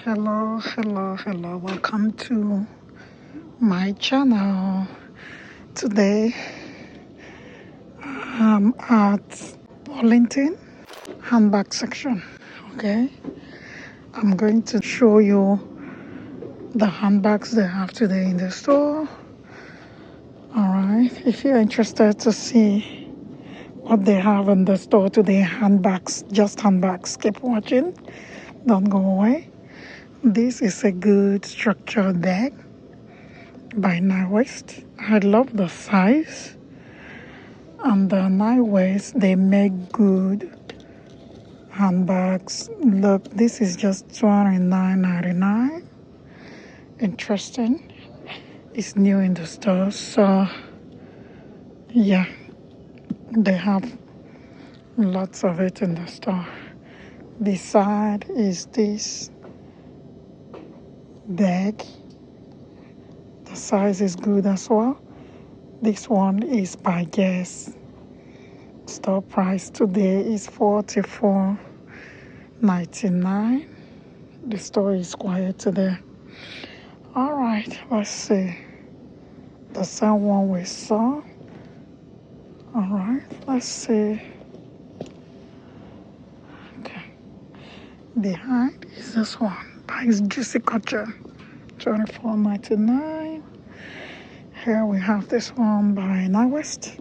Hello. Welcome to my channel. Today I'm at Burlington handbag section. Okay, I'm going to show you the handbags they have today in the store. Alright, if you're interested to see what they have in the store today, just handbags, keep watching, don't go away. This is a good structured bag by tjmaxx. I love the size, and the tjmaxx, they make good handbags. Look, this is just $29.99. Interesting. It's new in the store, so yeah, they have lots of it in the store. Beside is this bag. The size is good as well. This one is by guess. Store price today is $44.99. The store is quiet today. Alright, let's see. The same one we saw. Alright, let's see. Okay. Behind is this one by Juicy Culture. $24.99. Here we have this one by tjmaxx.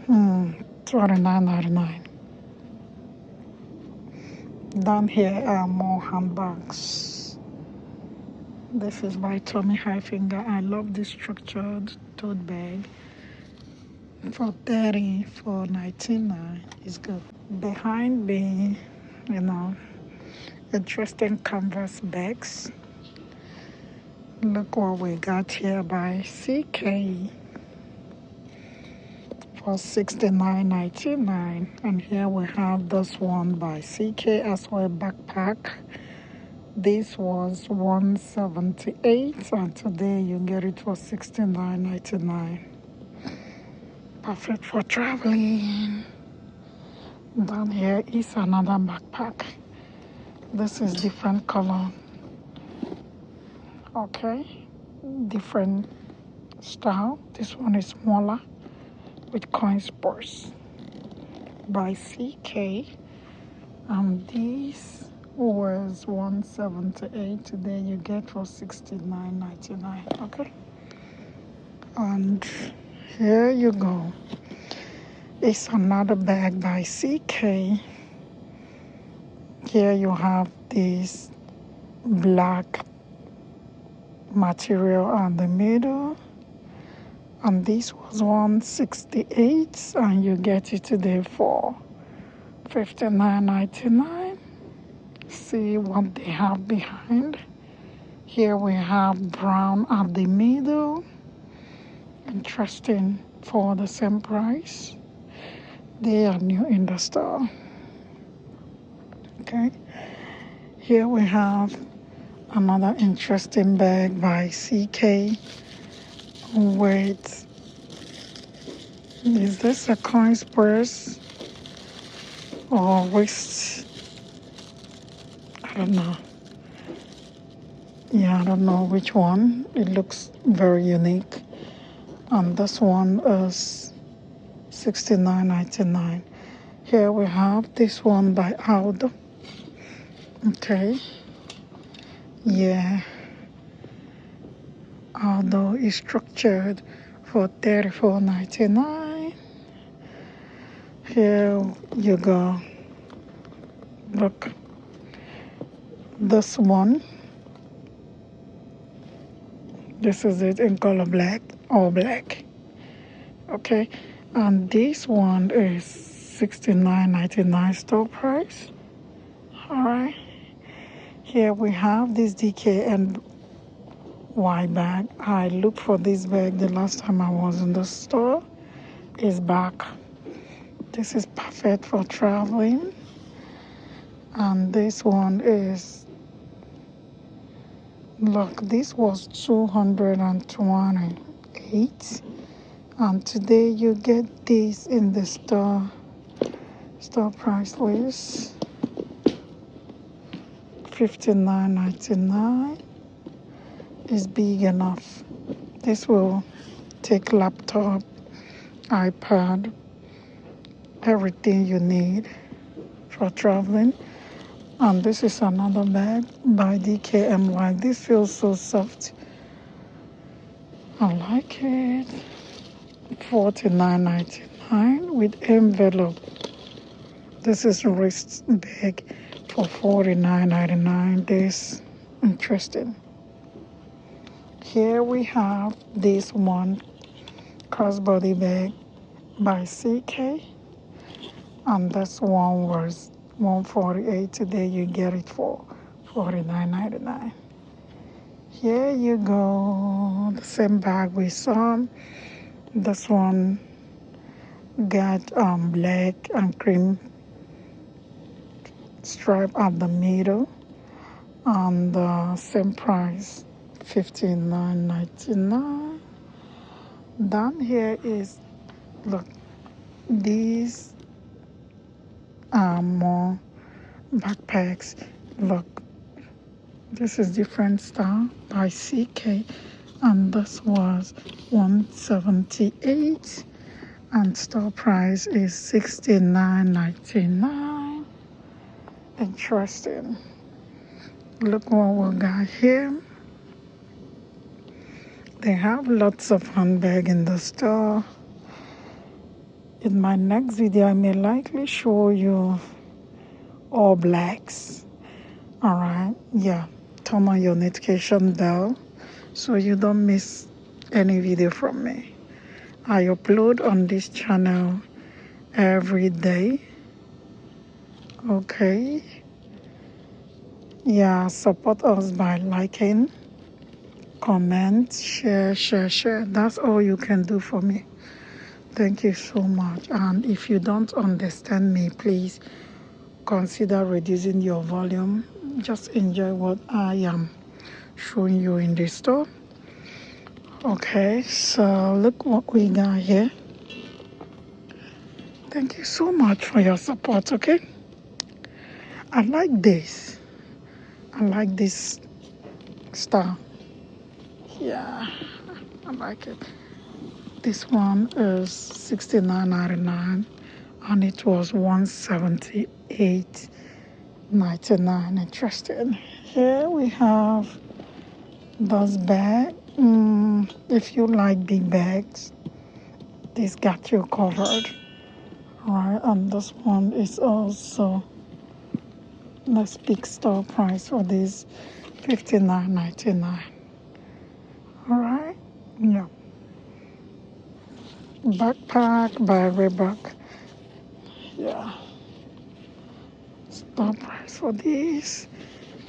$29.99. Down here are more handbags. This is by Tommy Hilfiger. I love this structured tote bag. For $34.99 is good. Behind me, interesting canvas bags. Look what we got here by CK for $69.99. And here we have this one by CK as well, backpack. This was $178, and today you get it for $69.99. Perfect for traveling. Down here is another backpack. This is different color. Okay, different style. This one is smaller with coins purse by CK. And this was $178. Today you get for $69.99. Okay, and here you go. It's another bag by CK. Here you have this black material on the middle, and this was $168, and you get it today for $59.99. See what they have behind. Here we have brown at the middle. Interesting, for the same price. They are new in the store. Okay, here we have another interesting bag by CK. Wait, is this a coins purse or wrist? I don't know. Yeah, I don't know which one. It looks very unique. And this one is $69.99. Here we have this one by Aldo. Okay. Yeah. Aldo is structured for $34.99. Here you go. Look. This one. This is it in color black, all black. Okay. And this one is $69.99 store price. Alright. Here we have this DKNY bag. I looked for this bag the last time I was in the store. It's back. This is perfect for traveling. And this one is, look, this was $228. And today you get this in the store price list $59.99. Is big enough. This will take laptop, iPad, everything you need for traveling. And this is another bag by tjmaxx. This feels so soft. I like it. $49.99 with envelope. This is wrist bag for $49.99. This interesting. Here we have this one crossbody bag by CK, and this one was $148. Today you get it for $49.99. Here you go, the same bag we saw. This one got black and cream stripe at the middle, and the same price, $59.99. Down here is, look, these are more backpacks. Look, this is different style by CK, and this was $178, and store price is $69.99. Interesting. Look what we got here. They have lots of handbags in the store. In my next video, I may likely show you all blacks. Alright, yeah. Turn on your notification bell so you don't miss any video from me. I upload on this channel every day. Okay. Yeah, support us by liking, comment, share. That's all you can do for me. Thank you so much. And if you don't understand me, please consider reducing your volume. Just enjoy what I am showing you in the store. Okay, so look what we got here. Thank you so much for your support, okay? I like this. I like this style. Yeah, I like it. This one is $69.99, and it was $178.99. Interesting. Here we have this bag. If you like big bags, this got you covered. Right, and this one is also, let's pick store price for this, $59.99. All right, yeah. Backpack by Reebok. Yeah. Store price for this.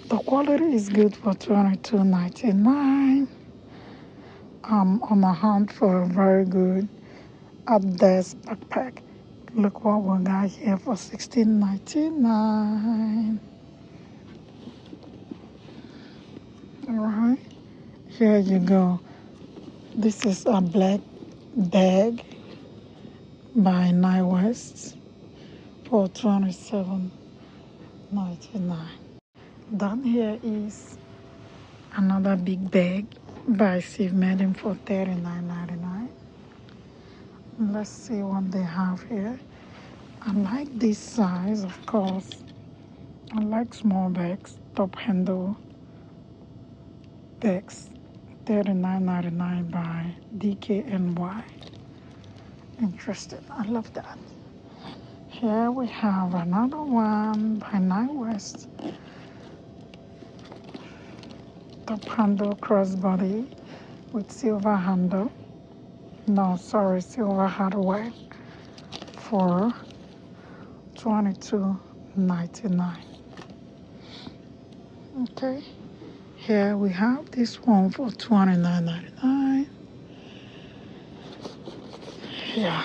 The quality is good for $22.99. On a hunt for a very good up-desk backpack. Look what we got here for $16.99. Alright, here you go. This is a black bag by West for $27.99. Down here is another big bag by Steve Madden for $39.99. Let's see what they have here. I like this size, of course. I like small bags, top handle bags. $39.99 by DKNY. Interesting. I love that. Here we have another one by West. Top handle crossbody with silver handle. No, sorry, silver hardware for $22.99. Okay. Here we have this one for $29.99. Yeah.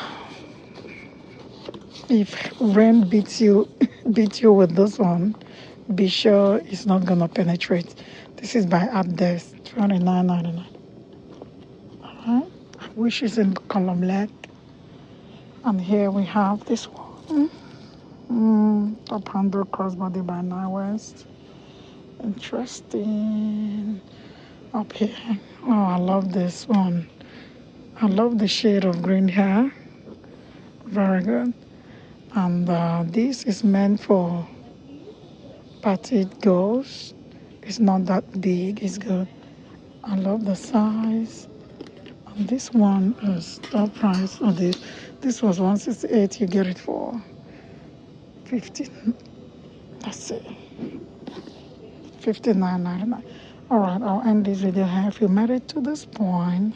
If rain beats you with this one, be sure it's not gonna penetrate. This is by Handbags, $29.99. Alright. Which is in color black. And here we have this one. Top handle crossbody by West. Interesting. Up here. Oh, I love this one. I love the shade of green hair. Very good. And this is meant for petite girls. It's not that big. It's good. I love the size. And this one is the price of this. This was 168. You get it for 50. That's it. 59.99. All right, I'll end this video here. If you made it to this point,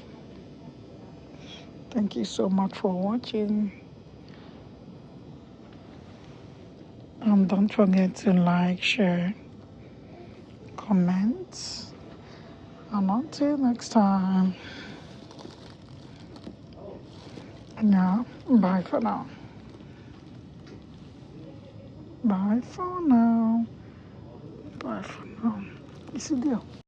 thank you so much for watching. And don't forget to like, share, comment. And until next time, yeah, bye for now. Bye for now. Bye for now. Esse deu.